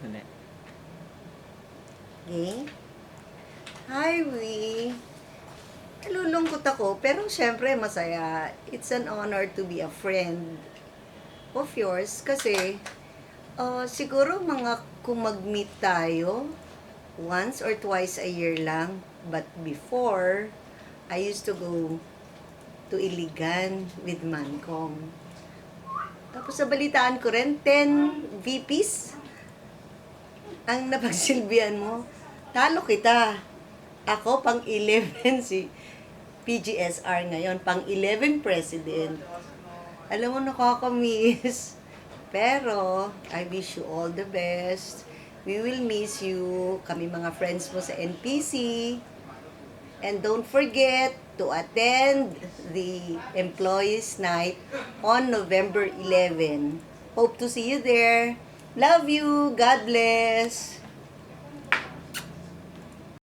Hindi. Okay? Hi, Wee. Nalulungkot ako, pero syempre masaya. It's an honor to be a friend of yours kasi siguro kung mag-meet tayo once or twice a year lang. But before, I used to go to Iligan with Mancom. Tapos sa balitaan ko rin, 10 VPs ang napagsilbihan mo. Talo kita. Ako, pang-11 si PGSR ngayon. Pang-11 president. Alam mo, nakakamiss. Pero, I wish you all the best. We will miss you. Kami mga friends mo sa NPC. And don't forget to attend the Employees Night on November 11. Hope to see you there. Love you. God bless.